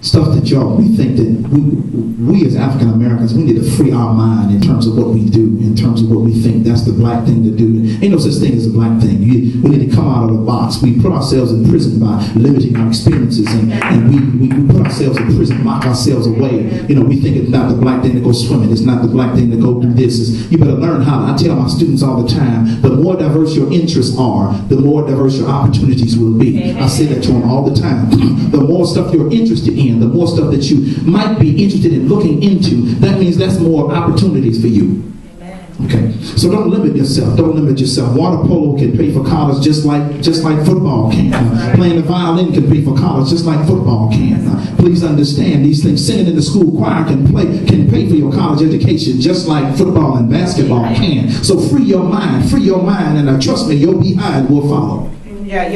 stuff that we think that we as African Americans, we need to free our mind in terms of what we do, in terms of what we think that's the black thing to do. Ain't no such thing as a black thing. We need to come out of the box. We put ourselves in prison by limiting our experiences, and we put ourselves in prison, lock ourselves away. You know, we think it's not the black thing to go swimming. It's not the black thing to go do this. You better learn how. I tell my students all the time, the more diverse your interests are, the more diverse your opportunities will be. I say that to them all the time. The more stuff you're interested in, the more stuff that you might be interested in looking into, that means that's more opportunities for you. Okay, so don't limit yourself. Don't limit yourself. Water polo can pay for college just like football can. Playing the violin can pay for college just like football can. Please understand these things. Singing in the school choir can pay for your college education just like football and basketball can. So free your mind, and trust me, your behind will follow. Yeah.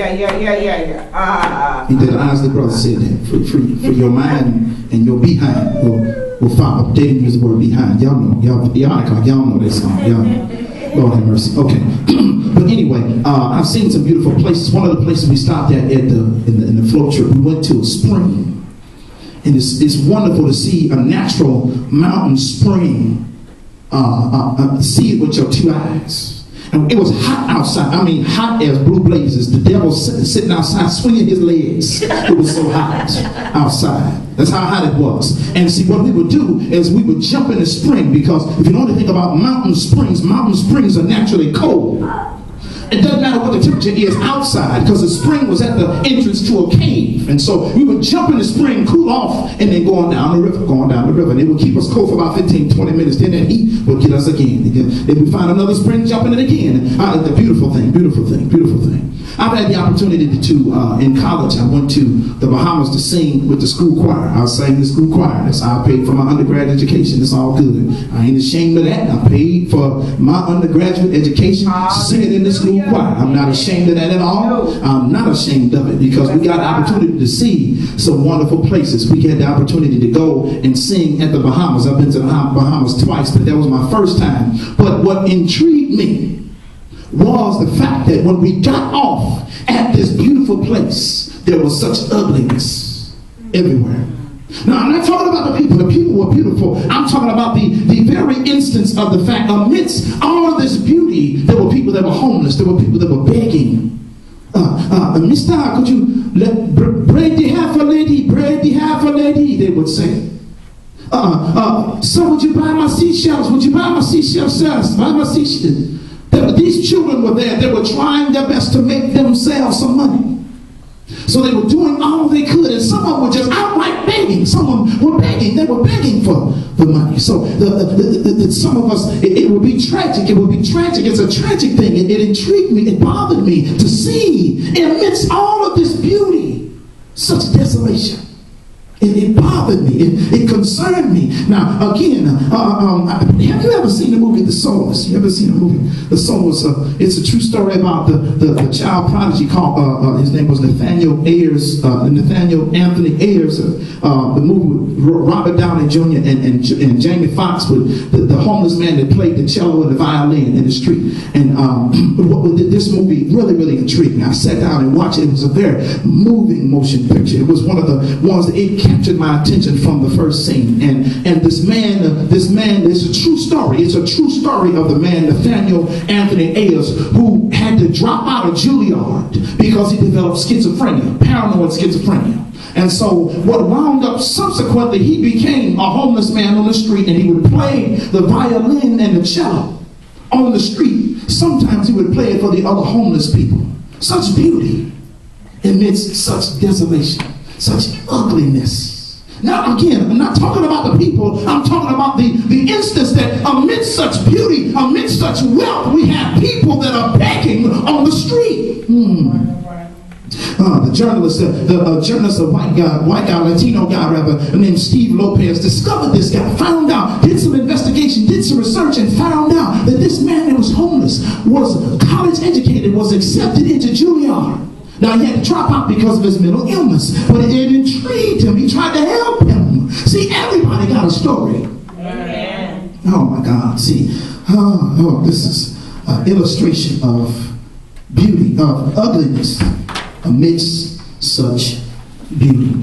He did. The Isley Brothers said that. Free your mind and your behind will follow. They didn't use the word behind. Y'all know. Y'all know that song. Lord have mercy. Okay. But anyway, I've seen some beautiful places. One of the places we stopped at in the float trip, we went to a spring. And it's wonderful to see a natural mountain spring. See it with your two eyes. And it was hot outside. I mean, hot as blue blazes. The devil sitting outside swinging his legs. It was so hot outside. That's how hot it was. And see, what we would do is we would jump in the spring, because if you know anything about mountain springs are naturally cold. It doesn't matter what the temperature is outside, because the spring was at the entrance to a cave. And so we would jump in the spring, cool off, and then go on down the river. And it would keep us cold for about 15, 20 minutes. Then that heat would get us again. Then we find another spring, jump in it again. The beautiful thing. I've had the opportunity to, in college, I went to the Bahamas to sing with the school choir. I sang the school choir. That's how I paid for my undergrad education. It's all good. I ain't ashamed of that. I paid for my undergraduate education singing in the school choir. I'm not ashamed of that at all. I'm not ashamed of it, because we got the opportunity to see some wonderful places. We had the opportunity to go and sing at the Bahamas. I've been to the Bahamas twice, but that was my first time. But what intrigued me was the fact that when we got off at this beautiful place, there was such ugliness everywhere. Now, I'm not talking about the people. The people were beautiful. I'm talking about the very instance of the fact, amidst all of this beauty, there were people that were homeless. There were people that were begging. Mister, could you bread the half a lady, they would say. So would you buy my seashells? Would you buy my seashells, sir? Buy my seashells. These children were there. They were trying their best to make themselves some money. So they were doing all they could, and some of them were just outright begging. Some of them were begging. They were begging for the money. So some of us, it would be tragic. It would be tragic. It's a tragic thing. It intrigued me. It bothered me to see, amidst all of this beauty, such desolation. It bothered me. It concerned me. Now, again, have you ever seen the movie The Soloist? You ever seen the movie The Soloist? It's a true story about the child prodigy called, his name was Nathaniel Anthony Ayers. The movie with Robert Downey Jr. and Jamie Foxx, with the homeless man that played the cello and the violin in the street. And this movie really intrigued me. I sat down and watched it. It was a very moving motion picture. It was one of the ones that it captured my attention from the first scene. And this man is a true story. It's a true story of the man Nathaniel Anthony Ayers, who had to drop out of Juilliard because he developed schizophrenia, paranoid schizophrenia. And so what wound up subsequently, he became a homeless man on the street, and he would play the violin and the cello on the street. Sometimes he would play it for the other homeless people. Such beauty amidst such desolation, such ugliness. Now again, I'm not talking about the people, I'm talking about the instance that amidst such beauty, amidst such wealth, we have people that are begging on the street. The journalist, a white guy, Latino guy rather, named Steve Lopez, discovered this guy, found out, did some investigation, did some research, and found out that this man that was homeless was college educated, was accepted into Juilliard. Now, he had to drop out because of his mental illness, but it intrigued him. He tried to help him. See, everybody got a story. Amen. Oh my God. See, this is an illustration of beauty, of ugliness amidst such beauty.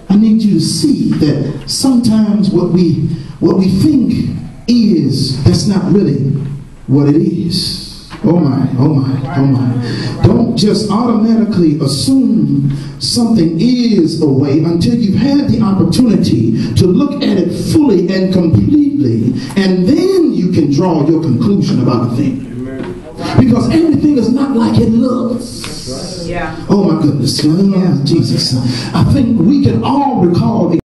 I need that sometimes what we think is, that's not really what it is. Oh my, oh my, oh my. Don't just automatically assume something is a way until you've had the opportunity to look at it fully and completely, and then you can draw your conclusion about a thing. Because everything is not like it looks. Yeah. Oh my goodness. Jesus. I think we can all recall